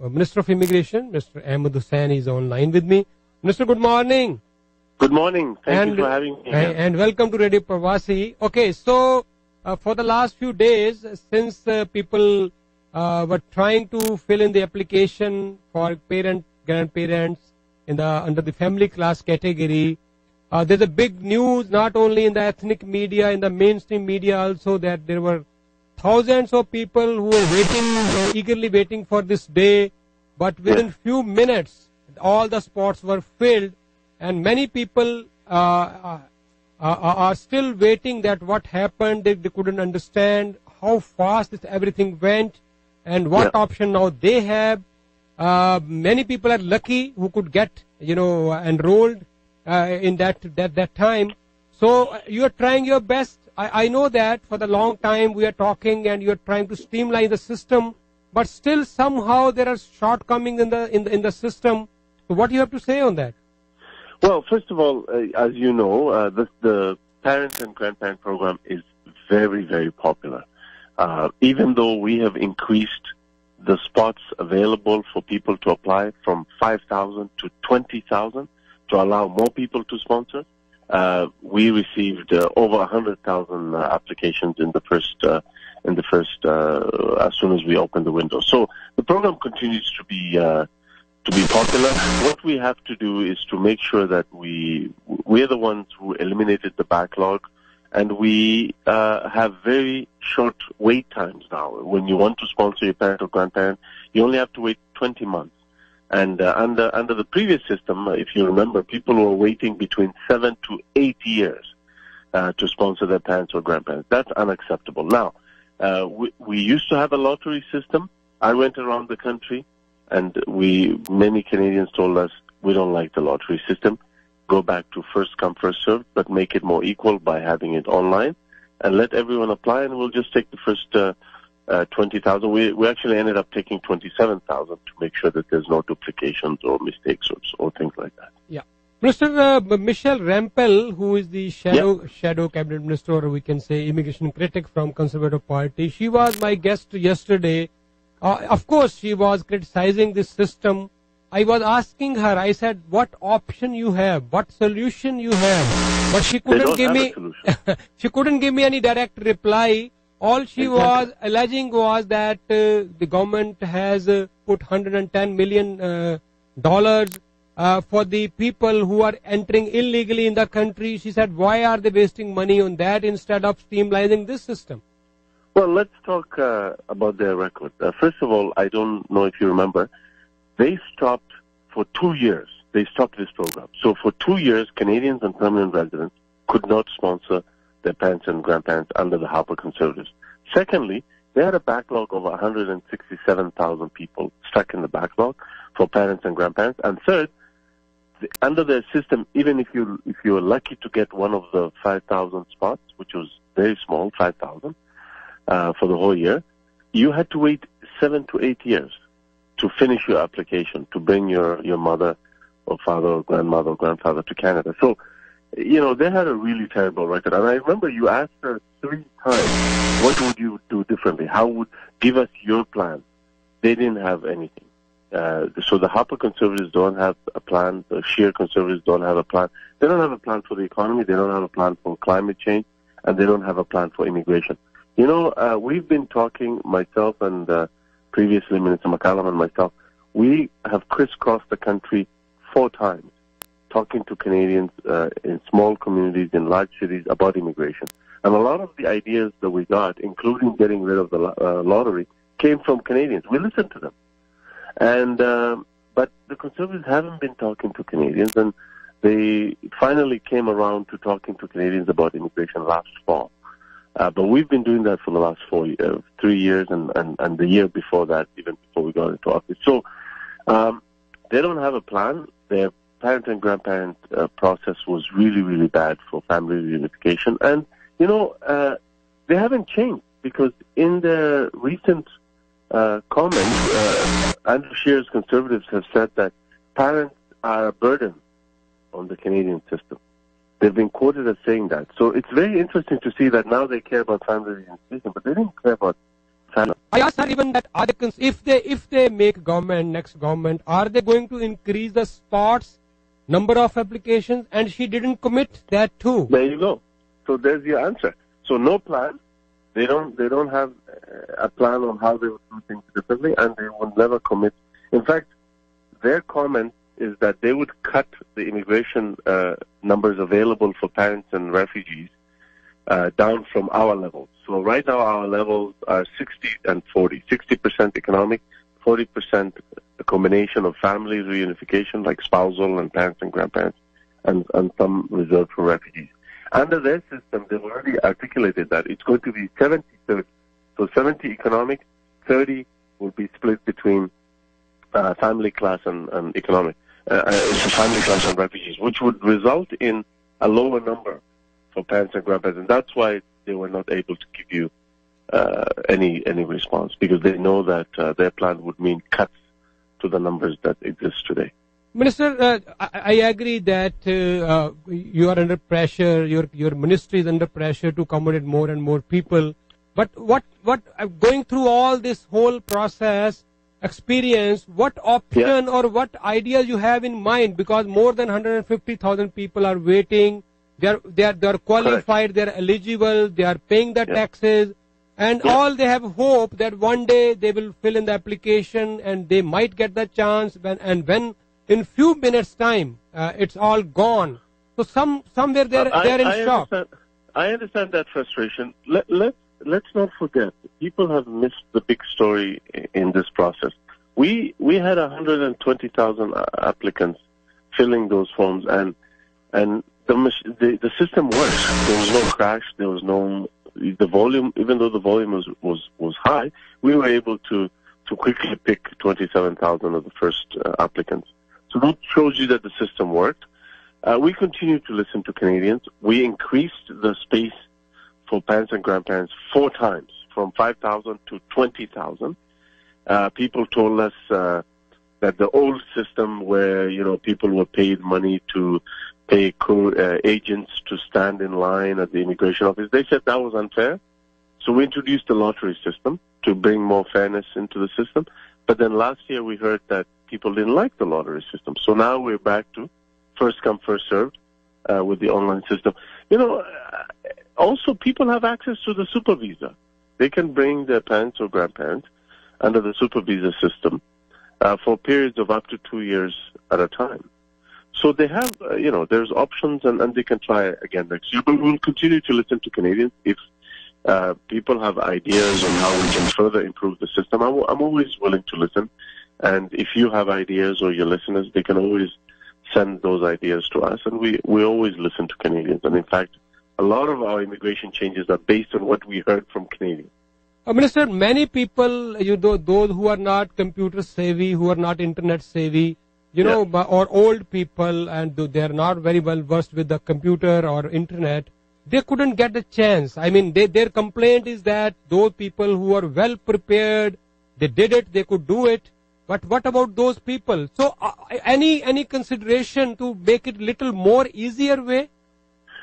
Minister of Immigration, Mr. Ahmed Hussen, is online with me. Minister, good morning. Good morning. Thank you for having me here. And welcome to Radio Parvasi. Okay, so for the last few days, since people were trying to fill in the application for grandparents under the family class category, there's a big news not only in the ethnic media, in the mainstream media also, that there were thousands of people who were eagerly waiting for this day, but within few minutes, all the spots were filled, and many people are still waiting that what happened. They couldn't understand how fast everything went and what option now they have. Many people are lucky who could get, enrolled in that time. So you are trying your best. I know that for the long time we are talking and you are trying to streamline the system, but still somehow there are shortcomings in the system. So what do you have to say on that? Well, first of all, as you know, the parent and grandparent program is very, very popular. Even though we have increased the spots available for people to apply from 5,000 to 20,000 to allow more people to sponsor, we received over 100,000 applications in the first as soon as we opened the window. So the program continues to be popular. What we have to do is to make sure that we're the ones who eliminated the backlog, and we have very short wait times now. When you want to sponsor your parent or grandparent, you only have to wait 20 months. And under the previous system, if you remember, people were waiting between 7 to 8 years to sponsor their parents or grandparents. That's unacceptable. Now, we used to have a lottery system. I went around the country, and many Canadians told us, we don't like the lottery system. Go back to first come, first served, but make it more equal by having it online, and let everyone apply, and we'll just take the first 20,000. We actually ended up taking 27,000 to make sure that there's no duplications or mistakes or things like that. Yeah. Mr. Michelle Rampel, who is the shadow cabinet minister, or we can say immigration critic from Conservative Party, she was my guest yesterday. Of course, she was criticizing this system. I was asking her, I said, what option you have, what solution you have, but she couldn't give me, she couldn't give me any direct reply. All she was alleging was that the government has put $110 million for the people who are entering illegally in the country. She said, why are they wasting money on that instead of streamlining this system? Well, let's talk about their record. First of all, I don't know if you remember, they stopped for 2 years. They stopped this program. So for 2 years, Canadians and permanent residents could not sponsor their parents and grandparents under the Harper Conservatives. Secondly, they had a backlog of 167,000 people stuck in the backlog for parents and grandparents. And third, under their system, even if you were lucky to get one of the 5,000 spots, which was very small, 5,000 for the whole year, you had to wait 7 to 8 years to finish your application to bring your mother or father or grandmother or grandfather to Canada. So, they had a really terrible record. And I remember you asked her 3 times, what would you do differently? Give us your plan. They didn't have anything. So the Harper Conservatives don't have a plan. The Scheer Conservatives don't have a plan. They don't have a plan for the economy. They don't have a plan for climate change. And they don't have a plan for immigration. We've been talking, myself and previously Minister McCallum and myself, we have crisscrossed the country 4 times, talking to Canadians in small communities, in large cities about immigration. And a lot of the ideas that we got, including getting rid of the lottery, came from Canadians. We listened to them. And but the Conservatives haven't been talking to Canadians, and they finally came around to talking to Canadians about immigration last fall. But we've been doing that for the last 3 years, and the year before that, even before we got into office. So they don't have a plan. Their parent and grandparent process was really, really bad for family reunification. And, they haven't changed, because in their recent comments, Andrew Scheer's Conservatives have said that parents are a burden on the Canadian system. They've been quoted as saying that. So it's very interesting to see that now they care about family reunification, but they didn't care about family. I asked her even that, are they, if they make government, next government, are they going to increase the spots, number of applications? And she didn't commit that too. There you go. So there's your answer. So no plan. They don't have a plan on how they would do things differently, and they will never commit. In fact, their comment is that they would cut the immigration numbers available for parents and refugees down from our levels. So right now our levels are 60 and 40. 60% economic, 40% a combination of family reunification, like spousal and parents and grandparents, and some reserved for refugees. Under their system, they've already articulated that it's going to be 70-30. So 70 economic, 30 will be split between family class and economic, family class and refugees, which would result in a lower number for parents and grandparents. And that's why they were not able to give you any response, because they know that their plan would mean cuts to the numbers that exist today. Minister, I agree that you are under pressure, your ministry is under pressure to accommodate more and more people. But what going through all this whole process, experience, what option or what ideas you have in mind? Because more than 150,000 people are waiting. They are qualified, they are eligible, they are paying the taxes, and all they have hope that one day they will fill in the application and they might get the chance. When in few minutes time, it's all gone. So somewhere they're in shock. I understand that frustration. Let's not forget, people have missed the big story in this process. We had 120,000 applicants filling those forms, and the system works. There was no crash. There was no the volume. Even though the volume was high, we were able to quickly pick 27,000 of the first applicants. So that shows you that the system worked. We continue to listen to Canadians. We increased the space for parents and grandparents 4 times, from 5,000 to 20,000. People told us that the old system where, people were paid money to pay agents to stand in line at the immigration office, they said that was unfair. So we introduced the lottery system to bring more fairness into the system. But then last year we heard that people didn't like the lottery system. So now we're back to first come, first served with the online system. Also people have access to the super visa. They can bring their parents or grandparents under the super visa system for periods of up to 2 years at a time. So they have, there's options, and they can try again next year. But we'll continue to listen to Canadians. If people have ideas on how we can further improve the system, I'm always willing to listen. And if you have ideas, or your listeners, they can always send those ideas to us. And we always listen to Canadians. And in fact, a lot of our immigration changes are based on what we heard from Canadians. Minister, many people, those who are not computer savvy, who are not internet savvy, or old people, and they are not very well versed with the computer or internet, they couldn't get the chance. I mean, their complaint is that those people who are well prepared, they did it, they could do it. But what about those people? So, any consideration to make it little more easier way?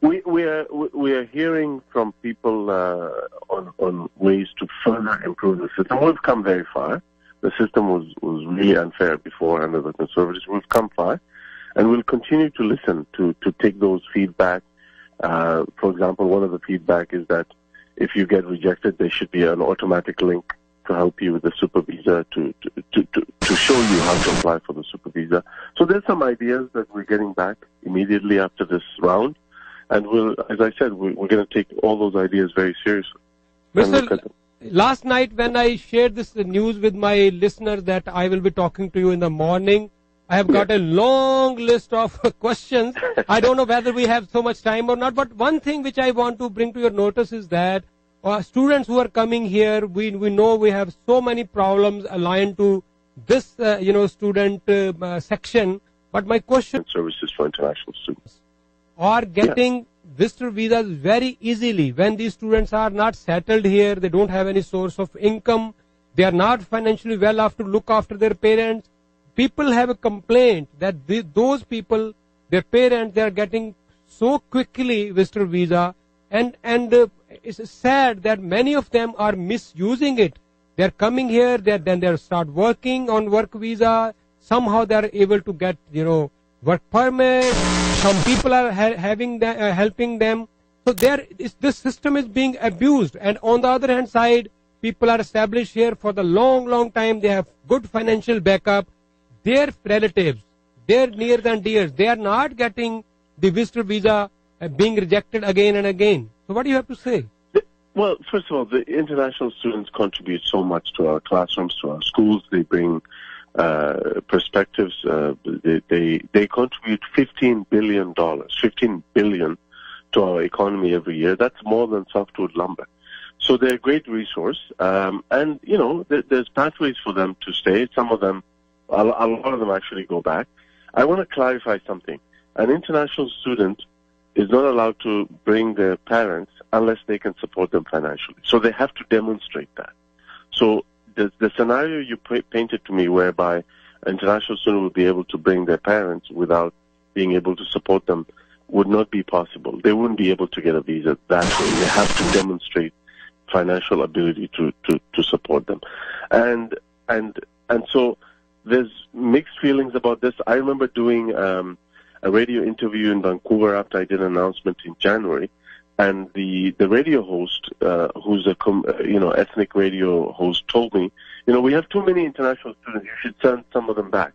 We are hearing from people on ways to further improve the system. We've come very far. The system was really unfair before under the Conservatives. We've come far, and we'll continue to listen to take those feedback. For example, one of the feedback is that if you get rejected, there should be an automatic link to help you with the super visa to show you how to apply for the super visa. So there's some ideas that we're getting back immediately after this round. And as I said, we're going to take all those ideas very seriously. Last night when I shared this news with my listeners that I will be talking to you in the morning, I have got a long list of questions. I don't know whether we have so much time or not, but one thing which I want to bring to your notice is that students who are coming here, we know we have so many problems aligned to this, student section. But my question: services for international students are getting visitor visas very easily when these students are not settled here, they don't have any source of income, they are not financially well off to look after their parents. People have a complaint that those people, their parents, they are getting so quickly visitor visa, and it's sad that many of them are misusing it. They're coming here, then they'll start working on work visa. Somehow they're able to get, work permit. Some people are helping them. So this system is being abused. And on the other hand side, people are established here for the long, long time. They have good financial backup. Their relatives, their nears and dears, they are not getting the visitor visa being rejected again and again. So what do you have to say? Well, first of all, the international students contribute so much to our classrooms, to our schools. They bring perspectives. They contribute $15 billion to our economy every year. That's more than softwood lumber. So they're a great resource. And, there's pathways for them to stay. Some of them, a lot of them actually go back. I want to clarify something. An international student is not allowed to bring their parents unless they can support them financially. So they have to demonstrate that. So the scenario you painted to me whereby an international student would be able to bring their parents without being able to support them would not be possible. They wouldn't be able to get a visa that way. They have to demonstrate financial ability to support them. And so there's mixed feelings about this. I remember doing a radio interview in Vancouver after I did an announcement in January, and the radio host, who's a ethnic radio host, told me, we have too many international students. You should send some of them back.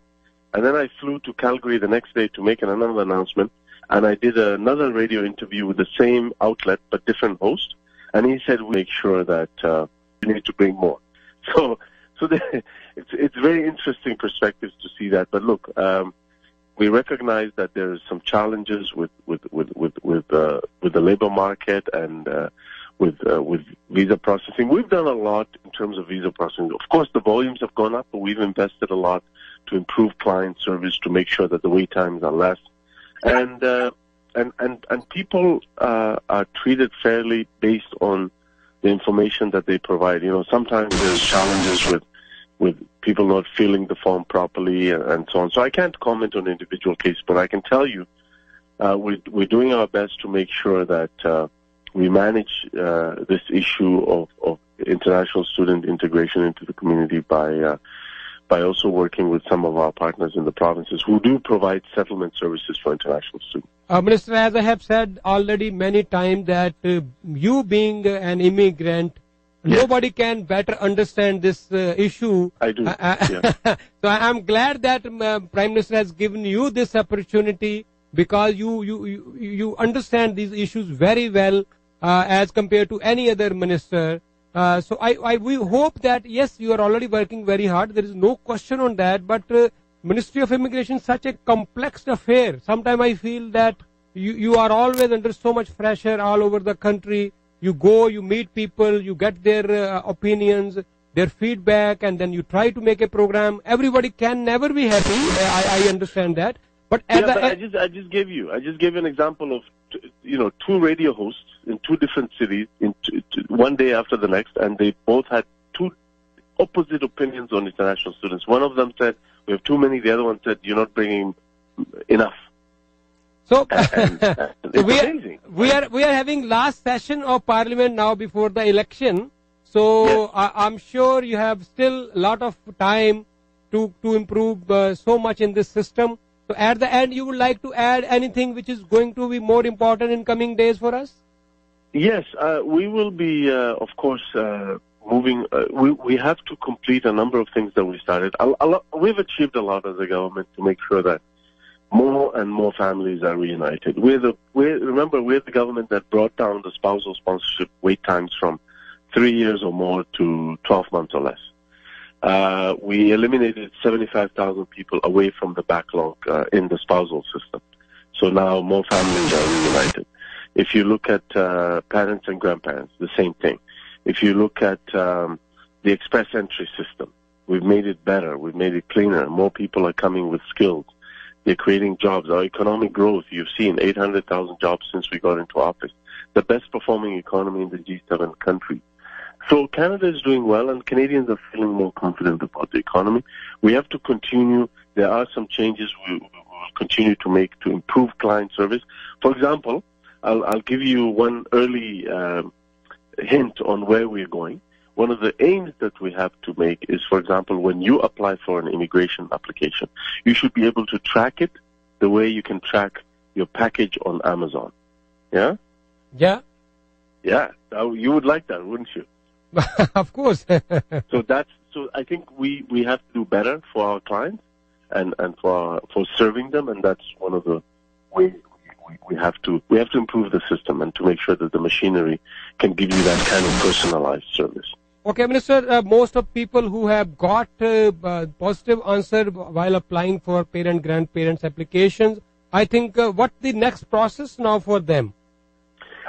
And then I flew to Calgary the next day to make another announcement, and I did another radio interview with the same outlet but different host, and he said, "We make sure that we need to bring more." So it's very interesting perspectives to see that. But look, we recognize that there are some challenges with the labor market and with visa processing. We've done a lot in terms of visa processing. Of course, the volumes have gone up, but we've invested a lot to improve client service, to make sure that the wait times are less, and people are treated fairly based on the information that they provide. Sometimes there's challenges with people not filling the form properly and so on. So I can't comment on individual case, but I can tell you we're doing our best to make sure that we manage this issue of international student integration into the community by also working with some of our partners in the provinces who do provide settlement services for international students. Minister, as I have said already many times that you being an immigrant, nobody can better understand this issue. I do. So I'm glad that Prime Minister has given you this opportunity, because you understand these issues very well as compared to any other minister. So we hope that, yes, you are already working very hard. There is no question on that. But Ministry of Immigration is such a complex affair. Sometimes I feel that you are always under so much pressure all over the country. You go, you meet people, you get their opinions, their feedback, and then you try to make a program. Everybody can never be happy. I understand that. But I just gave you an example of two radio hosts in two different cities one day after the next, and they both had two opposite opinions on international students. One of them said we have too many. The other one said you're not bringing enough. So, amazing. We are having last session of Parliament now before the election. So yes. I'm sure you have still a lot of time to improve so much in this system. So at the end, you would like to add anything which is going to be more important in coming days for us? Yes, we will be, of course, moving. We have to complete a number of things that we started. We've achieved a lot as a government to make sure that more and more families are reunited. Remember, we're the government that brought down the spousal sponsorship wait times from 3 years or more to 12 months or less. We eliminated 75,000 people away from the backlog in the spousal system. So now more families are reunited. If you look at parents and grandparents, the same thing. If you look at the express entry system, we've made it better. We've made it cleaner. More people are coming with skills. They're creating jobs. Our economic growth, you've seen 800,000 jobs since we got into office. The best performing economy in the G7 countries. So Canada is doing well, and Canadians are feeling more confident about the economy. We have to continue. There are some changes we will continue to make to improve client service. For example, I'll give you one early hint on where we're going. one of the aims that we have to make is, for example, when you apply for an immigration application, you should be able to track it the way you can track your package on Amazon. Yeah? Yeah. Yeah. You would like that, wouldn't you? Of course. So I think we have to do better for our clients and for serving them, and that's one of the ways we have to improve the system and to make sure that the machinery can give you that kind of personalized service. Okay, Minister, most of people who have got positive answer while applying for parent-grandparents applications, I think what's the next process now for them?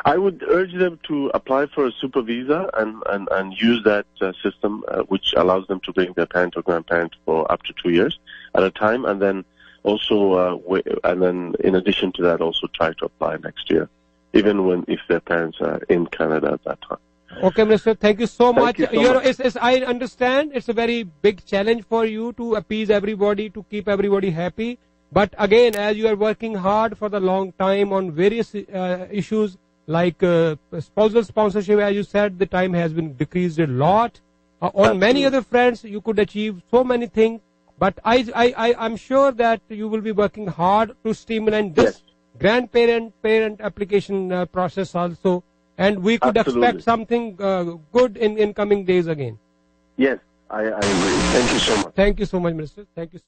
I would urge them to apply for a super visa and use that system, which allows them to bring their parent or grandparent for up to 2 years at a time, and then also, in addition to that, also try to apply next year, even if their parents are in Canada at that time. Okay, Minister, thank you so much. Thank you so much. I understand it's a very big challenge for you to appease everybody, to keep everybody happy. But again, as you are working hard for the long time on various issues like spousal sponsorship, as you said, the time has been decreased a lot. On many other fronts, you could achieve so many things. But I'm sure that you will be working hard to streamline this grandparent-parent application process also. And we could expect something good in coming days again. Yes, I agree. Thank you so much. Thank you so much, Minister. Thank you.